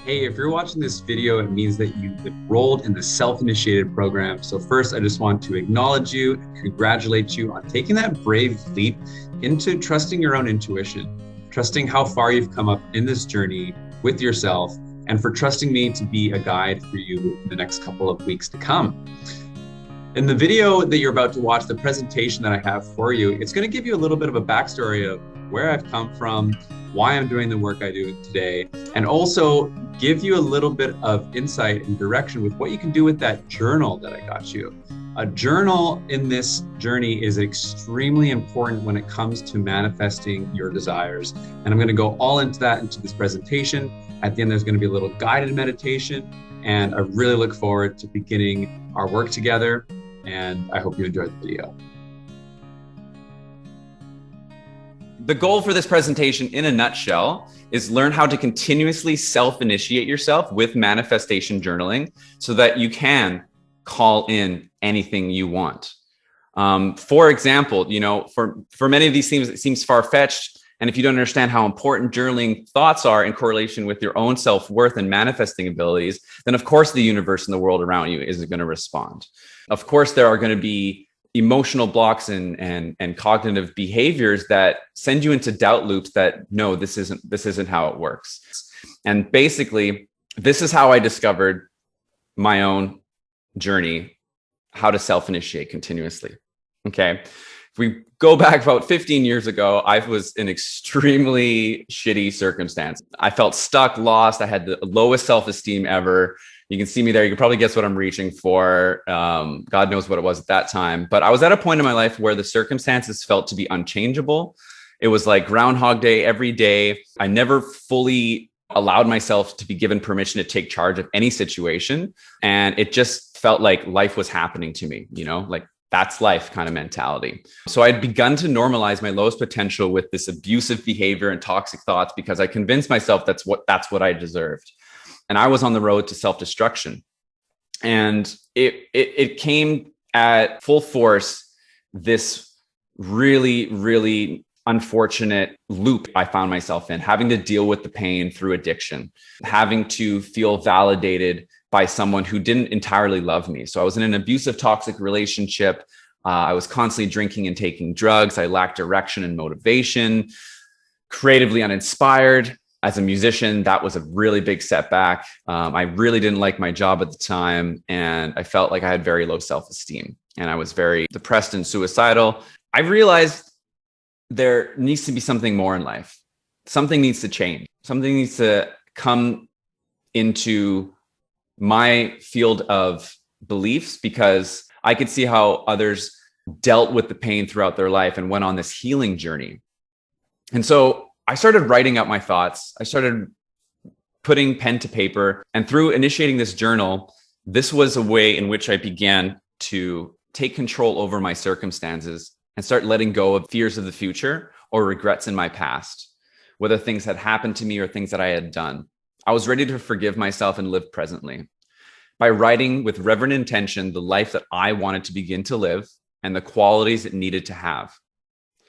Hey, if you're watching this video, it means that you've enrolled in the self-initiated program. So first, I just want to acknowledge you and congratulate you on taking that brave leap into trusting your own intuition, trusting how far you've come up in this journey with yourself, and for trusting me to be a guide for you in the next couple of weeks to come. In the video that you're about to watch, the presentation that I have for you, it's going to give you a little bit of a backstory of where I've come from, why I'm doing the work I do today, and also give you a little bit of insight and direction with what you can do with that journal that I got you. A journal in this journey is extremely important when it comes to manifesting your desires. And I'm going to go all into that into this presentation. At the end, there's going to be a little guided meditation, and I really look forward to beginning our work together. And I hope you enjoyed the video. The goal for this presentation in a nutshell is learn how to continuously self-initiate yourself with manifestation journaling so that you can call in anything you want. For example, for many of these things, it seems far-fetched. And if you don't understand how important journaling thoughts are in correlation with your own self-worth and manifesting abilities, then of course the universe and the world around you isn't going to respond. Of course, there are going to be emotional blocks and cognitive behaviors that send you into doubt loops that no, this isn't how it works. And basically, this is how I discovered my own journey, how to self-initiate continuously. Okay. If we go back about 15 years ago, I was in extremely shitty circumstance. I felt stuck, lost. I had the lowest self-esteem ever. You can see me there. You can probably guess what I'm reaching for. God knows what it was at that time. But I was at a point in my life where the circumstances felt to be unchangeable. It was like Groundhog Day every day. I never fully allowed myself to be given permission to take charge of any situation. And it just felt like life was happening to me, like that's life kind of mentality. So I'd begun to normalize my lowest potential with this abusive behavior and toxic thoughts because I convinced myself that's what I deserved. And I was on the road to self-destruction. And it came at full force, this really, really unfortunate loop I found myself in, having to deal with the pain through addiction, having to feel validated by someone who didn't entirely love me. So I was in an abusive, toxic relationship. I was constantly drinking and taking drugs. I lacked direction and motivation, creatively uninspired. As a musician, that was a really big setback. I really didn't like my job at the time, and I felt like I had very low self-esteem, and I was very depressed and suicidal. I realized there needs to be something more in life. Something needs to change. Something needs to come into my field of beliefs because I could see how others dealt with the pain throughout their life and went on this healing journey. And so I started writing out my thoughts. I started putting pen to paper, and through initiating this journal, this was a way in which I began to take control over my circumstances and start letting go of fears of the future or regrets in my past, whether things had happened to me or things that I had done. I was ready to forgive myself and live presently. By writing with reverent intention the life that I wanted to begin to live and the qualities it needed to have.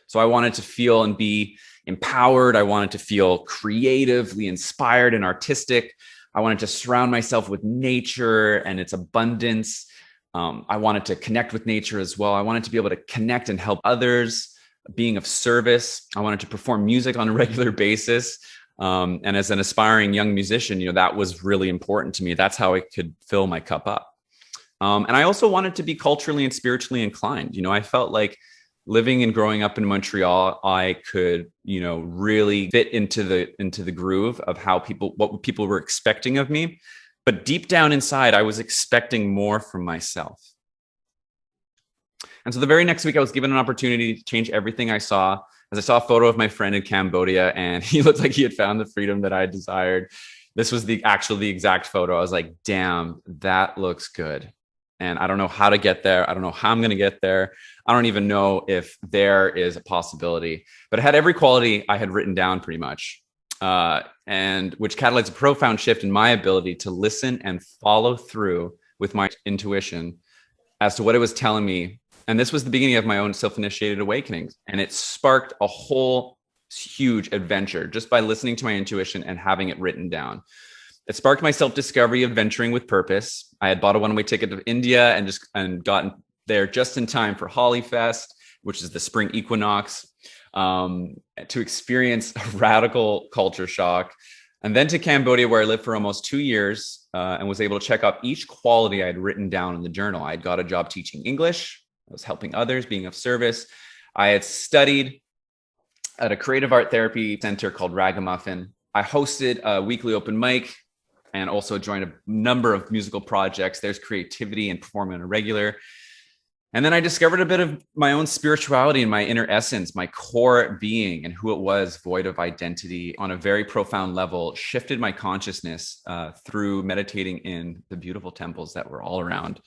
So I wanted to feel and be empowered. I wanted to feel creatively inspired and artistic. I wanted to surround myself with nature and its abundance. I wanted to connect with nature as well. I wanted to be able to connect and help others, being of service. I wanted to perform music on a regular basis. And as an aspiring young musician, that was really important to me. That's how I could fill my cup up. And I also wanted to be culturally and spiritually inclined. I felt like living and growing up in Montreal, I could, really fit into the groove of what people were expecting of me. But deep down inside, I was expecting more from myself. And so the very next week, I was given an opportunity to change everything I saw. As I saw a photo of my friend in Cambodia, and he looked like he had found the freedom that I desired. This was the exact photo. I was like, damn, that looks good. And I don't know how to get there. I don't know how I'm going to get there. I don't even know if there is a possibility, but it had every quality I had written down pretty much, and which catalyzed a profound shift in my ability to listen and follow through with my intuition as to what it was telling me. And this was the beginning of my own self-initiated awakenings. And it sparked a whole huge adventure just by listening to my intuition and having it written down. It sparked my self-discovery of venturing with purpose. I had bought a one-way ticket to India and gotten there just in time for Hollyfest, which is the spring equinox, to experience a radical culture shock. And then to Cambodia, where I lived for almost 2 years, and was able to check off each quality I had written down in the journal. I had got a job teaching English. I was helping others, being of service. I had studied at a creative art therapy center called Ragamuffin. I hosted a weekly open mic and also joined a number of musical projects. There's creativity and performing on a regular. And then I discovered a bit of my own spirituality and my inner essence, my core being and who it was, void of identity, on a very profound level, shifted my consciousness through meditating in the beautiful temples that were all around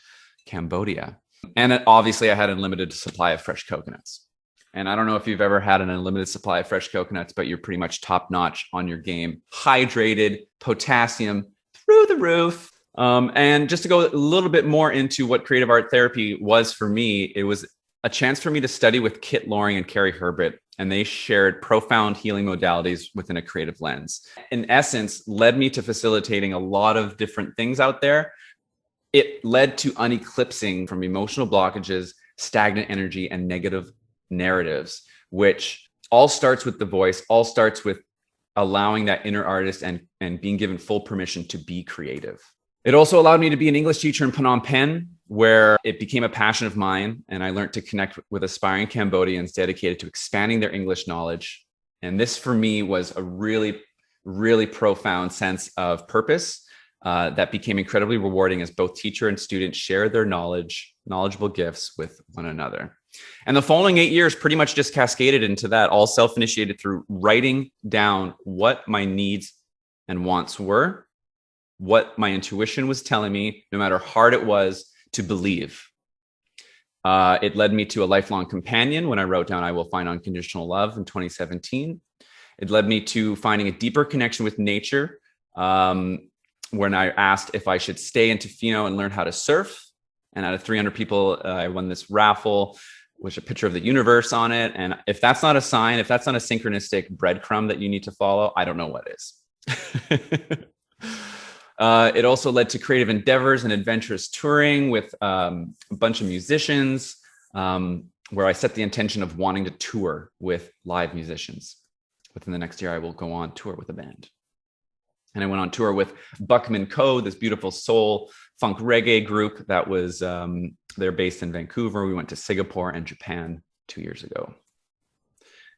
Cambodia. And obviously I had an unlimited supply of fresh coconuts. And I don't know if you've ever had an unlimited supply of fresh coconuts, but you're pretty much top notch on your game, hydrated, potassium through the roof. And just to go a little bit more into what creative art therapy was for me, it was a chance for me to study with Kit Loring and Carrie Herbert, and they shared profound healing modalities within a creative lens. In essence, led me to facilitating a lot of different things out there. It led to uneclipsing from emotional blockages, stagnant energy, and negative narratives, which all starts with the voice, all starts with allowing that inner artist and being given full permission to be creative. It also allowed me to be an English teacher in Phnom Penh, where it became a passion of mine. And I learned to connect with aspiring Cambodians dedicated to expanding their English knowledge. And this for me was a really, really profound sense of purpose that became incredibly rewarding as both teacher and student shared their knowledgeable gifts with one another. And the following 8 years pretty much just cascaded into that, all self-initiated through writing down what my needs and wants were, what my intuition was telling me, no matter how hard it was to believe. It led me to a lifelong companion when I wrote down I will find unconditional love in 2017. It led me to finding a deeper connection with nature when I asked if I should stay in Tofino and learn how to surf. And out of 300 people, I won this raffle with a picture of the universe on it. And if that's not a sign, if that's not a synchronistic breadcrumb that you need to follow, I don't know what is. It also led to creative endeavors and adventurous touring with a bunch of musicians, where I set the intention of wanting to tour with live musicians. Within the next year, I will go on tour with a band. And I went on tour with Buckman Co., this beautiful soul funk reggae group that was, they're based in Vancouver. We went to Singapore and Japan 2 years ago.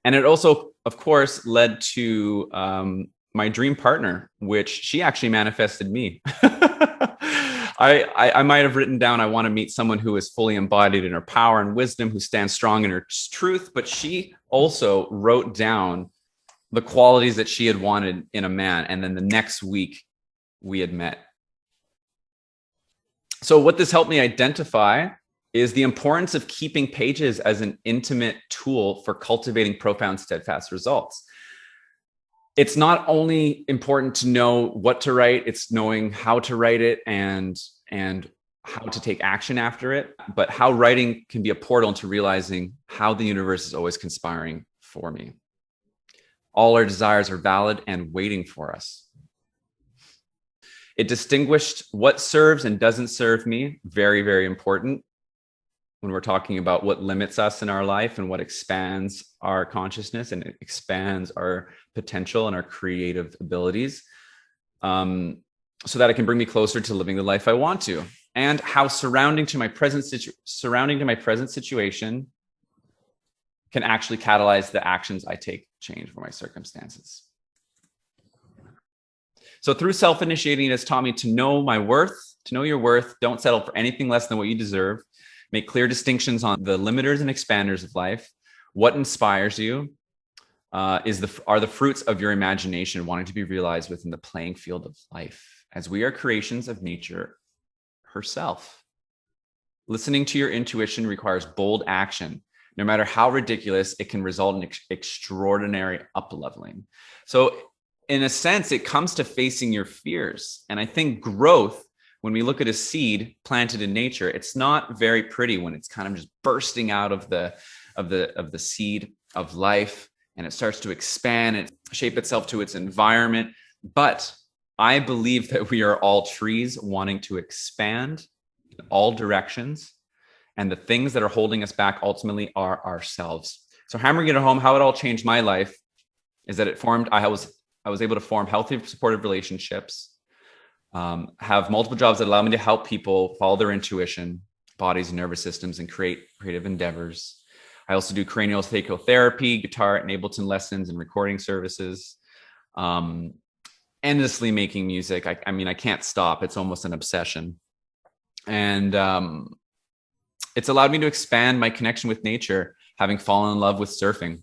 And it also, of course, led to my dream partner, which she actually manifested me. I might have written down, I want to meet someone who is fully embodied in her power and wisdom, who stands strong in her truth. But she also wrote down the qualities that she had wanted in a man. And then the next week we had met. So what this helped me identify is the importance of keeping pages as an intimate tool for cultivating profound, steadfast results. It's not only important to know what to write, it's knowing how to write it and how to take action after it, but how writing can be a portal into realizing how the universe is always conspiring for me. All our desires are valid and waiting for us. It distinguished what serves and doesn't serve me. Very, very important when we're talking about what limits us in our life and what expands our consciousness and it expands our potential and our creative abilities, so that it can bring me closer to living the life I want to. And how surrounding to my present situation can actually catalyze the actions I take change for my circumstances. So through self-initiating, it has taught me to know my worth, to know your worth. Don't settle for anything less than what you deserve. Make clear distinctions on the limiters and expanders of life. What inspires you are the fruits of your imagination wanting to be realized within the playing field of life, as we are creations of nature herself. Listening to your intuition requires bold action. No matter how ridiculous, it can result in extraordinary up-leveling. So in a sense, it comes to facing your fears. And I think growth, when we look at a seed planted in nature, it's not very pretty when it's kind of just bursting out of the seed of life, and it starts to expand and shape itself to its environment. But I believe that we are all trees wanting to expand in all directions. And the things that are holding us back ultimately are ourselves. So hammering it home, how it all changed my life is that I was able to form healthy, supportive relationships, have multiple jobs that allow me to help people follow their intuition, bodies and nervous systems, and create creative endeavors. I also do craniosacral therapy, guitar and Ableton lessons, and recording services. Endlessly making music. I mean, I can't stop. It's almost an obsession. And it's allowed me to expand my connection with nature, having fallen in love with surfing.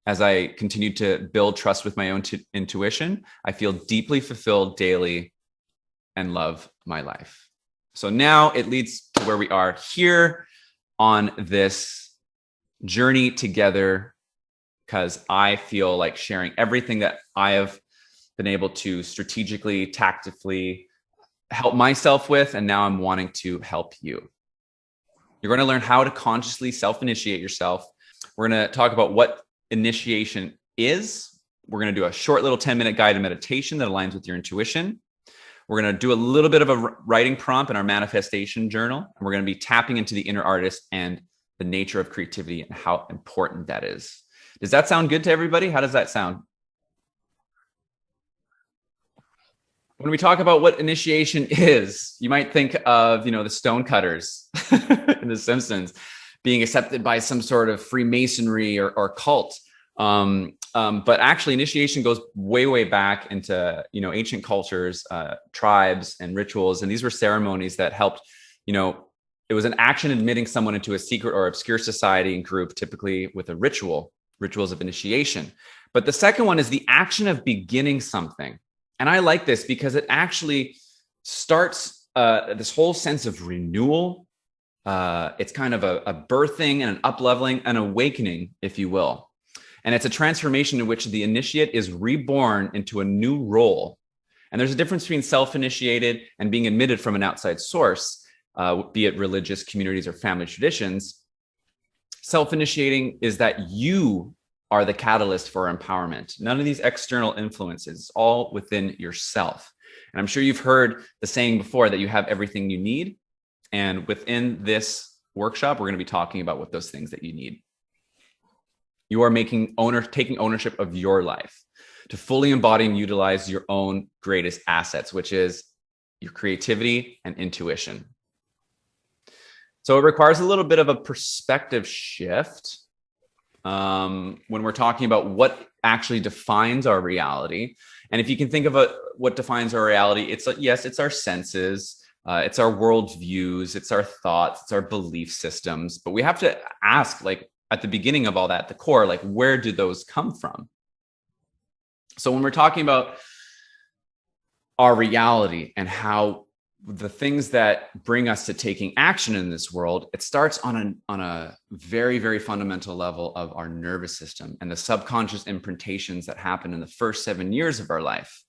As I continue to build trust with my own intuition, I feel deeply fulfilled daily and love my life. So now it leads to where we are here on this journey together, because I feel like sharing everything that I have been able to strategically, tactically help myself with, and now I'm wanting to help you. You're going to learn how to consciously self-initiate yourself. We're going to talk about what initiation is. We're going to do a short little 10-minute guided meditation that aligns with your intuition. We're going to do a little bit of a writing prompt in our manifestation journal. And we're going to be tapping into the inner artist and the nature of creativity and how important that is. Does that sound good to everybody? How does that sound? When we talk about what initiation is, you might think of, the stonecutters in The Simpsons being accepted by some sort of Freemasonry or cult. But actually initiation goes way, way back into, ancient cultures, tribes and rituals. And these were ceremonies that helped, it was an action admitting someone into a secret or obscure society and group, typically with a rituals of initiation. But the second one is the action of beginning something. And I like this because it actually starts this whole sense of renewal. It's kind of a birthing and an up-leveling, an awakening, if you will. And it's a transformation in which the initiate is reborn into a new role. And there's a difference between self-initiated and being admitted from an outside source, be it religious communities or family traditions. Self-initiating is that you are the catalyst for empowerment. None of these external influences, all within yourself. And I'm sure you've heard the saying before that you have everything you need. And within this workshop, we're going to be talking about what those things that you need. You are taking ownership of your life to fully embody and utilize your own greatest assets, which is your creativity and intuition. So it requires a little bit of a perspective shift when we're talking about what actually defines our reality. And if you can think of what defines our reality, it's yes, it's our senses, it's our worldviews, it's our thoughts, it's our belief systems. But we have to ask, at the beginning of all that, the core, where do those come from? So when we're talking about our reality and how the things that bring us to taking action in this world, it starts on a very, very fundamental level of our nervous system and the subconscious imprintations that happen in the first 7 years of our life.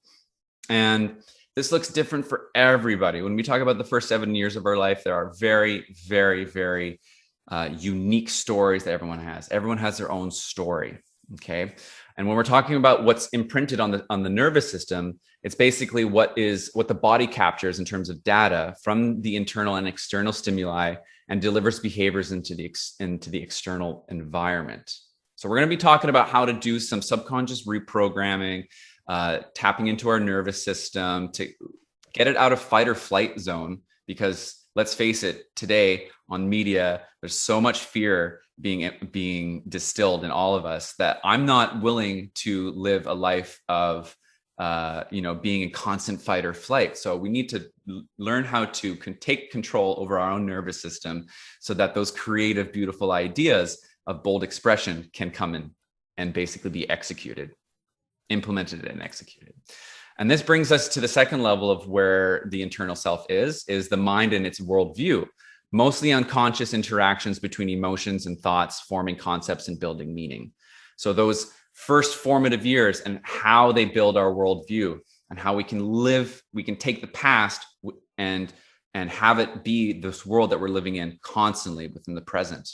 And this looks different for everybody. When we talk about the first 7 years of our life, there are very, very, very unique stories that everyone has. Everyone has their own story. Okay. And when we're talking about what's imprinted on the nervous system, it's basically what the body captures in terms of data from the internal and external stimuli and delivers behaviors into the external environment. So we're going to be talking about how to do some subconscious reprogramming, tapping into our nervous system to get it out of fight or flight zone, because let's face it, today on media, there's so much fear being distilled in all of us that I'm not willing to live a life of, being in constant fight or flight. So we need to learn how to take control over our own nervous system so that those creative, beautiful ideas of bold expression can come in and basically be implemented and executed. And this brings us to the second level of where the internal self is the mind and its worldview, mostly unconscious interactions between emotions and thoughts, forming concepts and building meaning. So those first formative years and how they build our worldview and how we can take the past and have it be this world that we're living in constantly within the present.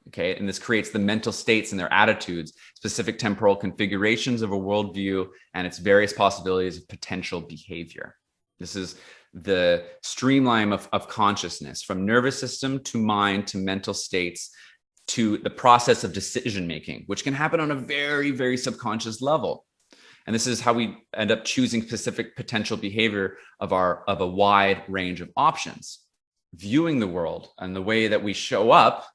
Okay. And this creates the mental states and their attitudes, specific temporal configurations of a worldview, and its various possibilities of potential behavior. This is the streamline of consciousness, from nervous system to mind to mental states to the process of decision making, which can happen on a very, very subconscious level. And this is how we end up choosing specific potential behavior of a wide range of options. Viewing the world and the way that we show up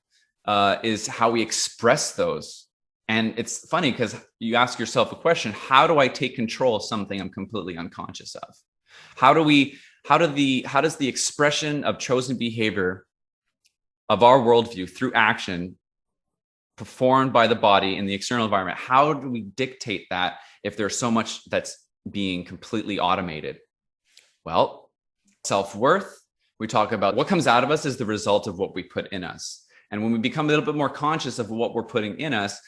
is how we express those. And it's funny because you ask yourself a question: how do I take control of something I'm completely unconscious of? How does the expression of chosen behavior of our worldview through action performed by the body in the external environment, how do we dictate that if there's so much that's being completely automated? Well, self-worth, we talk about what comes out of us is the result of what we put in us. And when we become a little bit more conscious of what we're putting in us,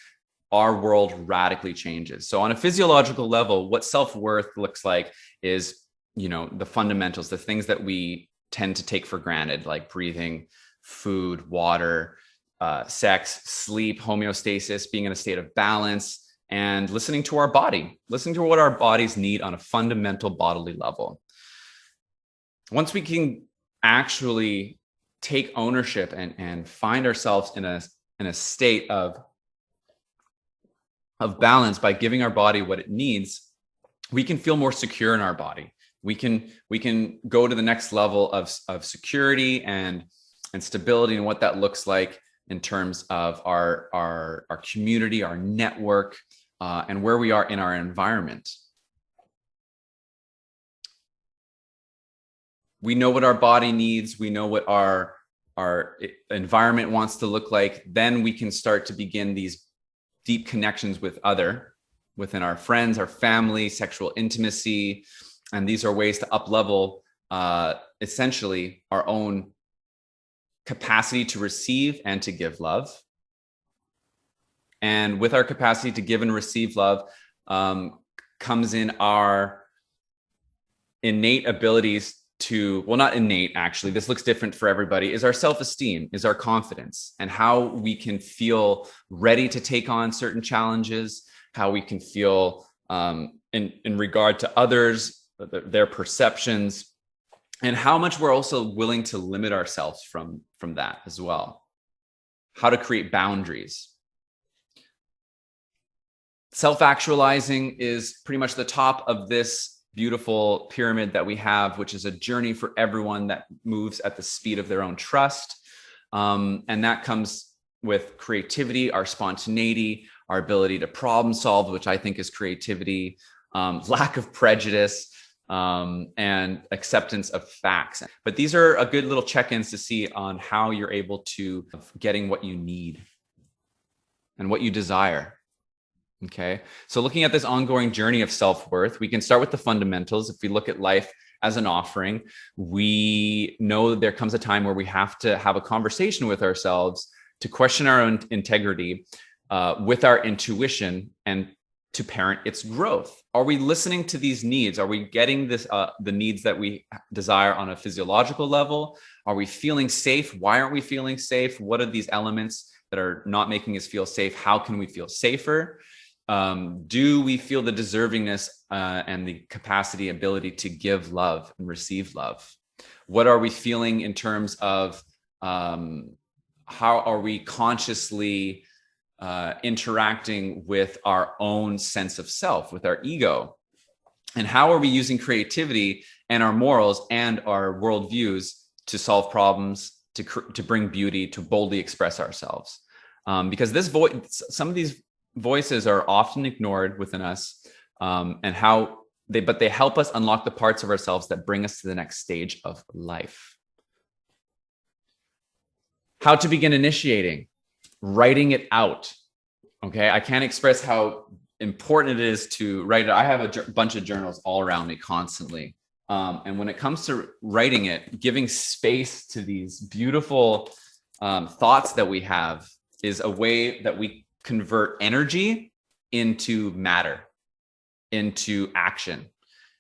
our world radically changes. So on a physiological level, what self-worth looks like is, the fundamentals, the things that we tend to take for granted, like breathing, food, water, sex, sleep, homeostasis, being in a state of balance, and listening to our body, listening to what our bodies need on a fundamental bodily level. Once we can actually take ownership and find ourselves in a state of balance by giving our body what it needs, we can feel more secure in our body. We can go to the next level of security and stability, and what that looks like in terms of our community, our network, and where we are in our environment. We know what our body needs. We know what our environment wants to look like. Then we can start to begin these deep connections within our friends, our family, sexual intimacy. And these are ways to up-level essentially our own capacity to receive and to give love. And with our capacity to give and receive love comes in our innate abilities to, well, not innate, actually, this looks different for everybody, is our self-esteem, is our confidence, and how we can feel ready to take on certain challenges, how we can feel in regard to others, their perceptions, and how much we're also willing to limit ourselves from that as well. How to create boundaries. Self-actualizing is pretty much the top of this beautiful pyramid that we have, which is a journey for everyone that moves at the speed of their own trust. And that comes with creativity, our spontaneity, our ability to problem solve, which I think is creativity, lack of prejudice, and acceptance of facts. But these are a good little check-ins to see on how you're able to getting what you need and what you desire. Okay. So looking at this ongoing journey of self-worth, we can start with the fundamentals. If we look at life as an offering, we know that there comes a time where we have to have a conversation with ourselves to question our own integrity with our intuition and to parent its growth. Are we listening to these needs? Are we getting this, the needs that we desire on a physiological level? Are we feeling safe? Why aren't we feeling safe? What are these elements that are not making us feel safe? How can we feel safer? Do we feel the deservingness and the capacity, ability to give love and receive love? What are we feeling in terms of how are we consciously interacting with our own sense of self, with our ego? And how are we using creativity and our morals and our worldviews to solve problems, to bring beauty, to boldly express ourselves? Because some of these voices are often ignored within us, and but they help us unlock the parts of ourselves that bring us to the next stage of life. How to begin initiating, writing it out. Okay, I can't express how important it is to write it. I have a bunch of journals all around me constantly. And when it comes to writing it, giving space to these beautiful thoughts that we have is a way that we convert energy into matter, into action.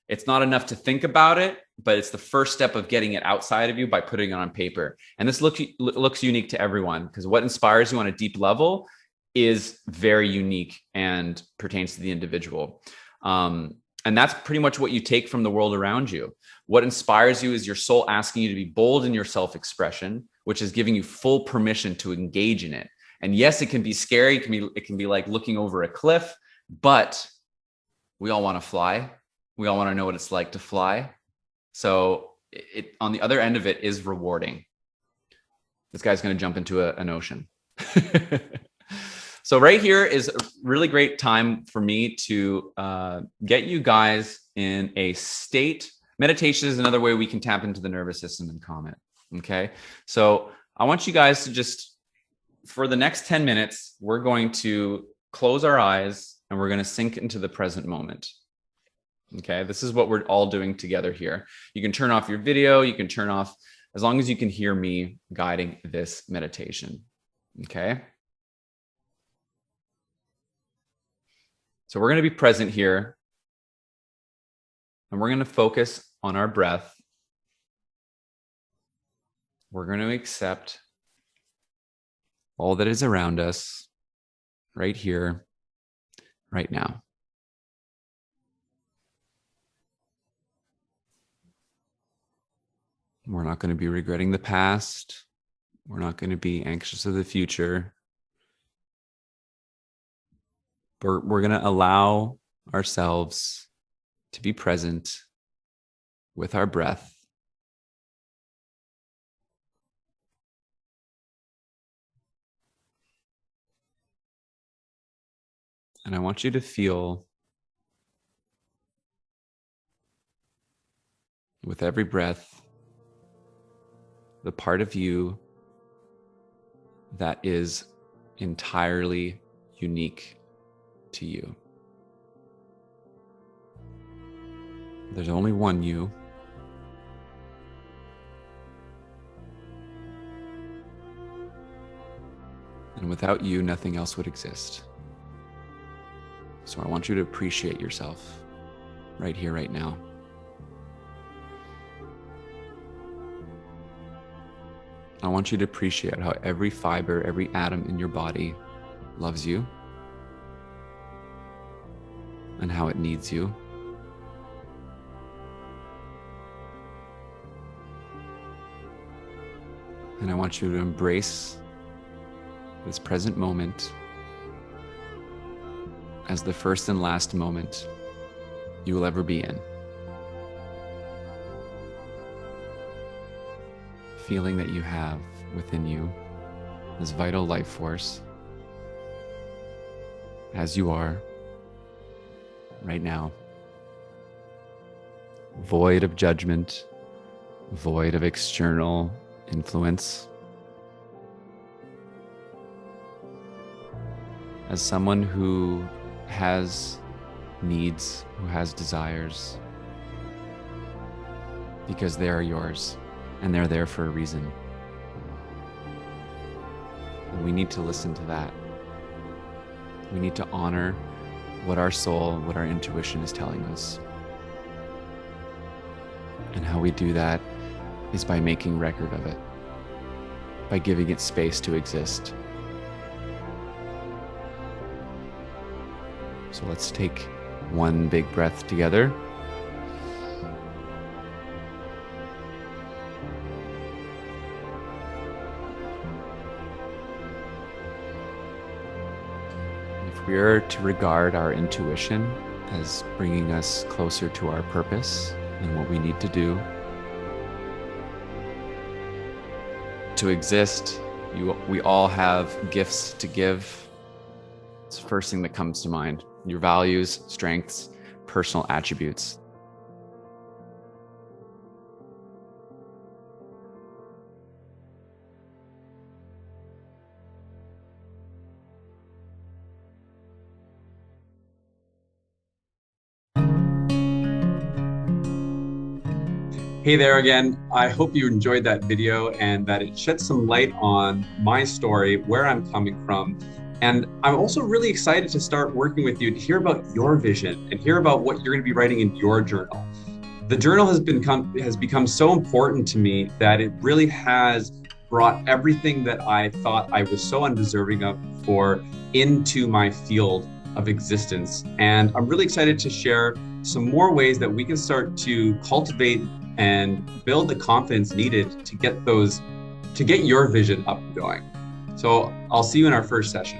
It's not enough to think about it. but it's the first step of getting it outside of you by putting it on paper. And this looks unique to everyone, because what inspires you on a deep level is very unique and pertains to the individual. And that's pretty much what you take from the world around you. What inspires you is your soul asking you to be bold in your self-expression, which is giving you full permission to engage in it. And yes, it can be scary. It can be like looking over a cliff, but we all want to fly. We all want to know what it's like to fly. So it on the other end of it is rewarding. This guy's going to jump into an ocean. So right here is a really great time for me to get you guys in a state. Meditation is another way we can tap into the nervous system and calm it. Okay. So I want you guys to just, for the next 10 minutes, we're going to close our eyes and we're going to sink into the present moment. Okay. This is what we're all doing together here. You can turn off your video. You can turn off, as long as you can hear me guiding this meditation. Okay. So we're going to be present here, and we're going to focus on our breath. We're going to accept all that is around us right here, right now. We're not going to be regretting the past. We're not going to be anxious of the future. We're going to allow ourselves to be present with our breath. And I want you to feel, with every breath, the part of you that is entirely unique to you. There's only one you. And without you, nothing else would exist. So I want you to appreciate yourself right here, right now. I want you to appreciate how every fiber, every atom in your body loves you and how it needs you. And I want you to embrace this present moment as the first and last moment you will ever be in. Feeling that you have within you this vital life force as you are right now, void of judgment, void of external influence. As someone who has needs, who has desires, because they are yours and they're there for a reason. And we need to listen to that. We need to honor what our soul, what our intuition is telling us. And how we do that is by making record of it, by giving it space to exist. So let's take one big breath together. If we are to regard our intuition as bringing us closer to our purpose and what we need to do to exist, we all have gifts to give. It's the first thing that comes to mind. Your values, strengths, personal attributes. Hey there again. I hope you enjoyed that video and that it shed some light on my story, where I'm coming from. And I'm also really excited to start working with you to hear about your vision and hear about what you're going to be writing in your journal. The journal has become so important to me that it really has brought everything that I thought I was so undeserving of before into my field of existence. And I'm really excited to share some more ways that we can start to cultivate and build the confidence needed to get your vision up and going. So I'll see you in our first session.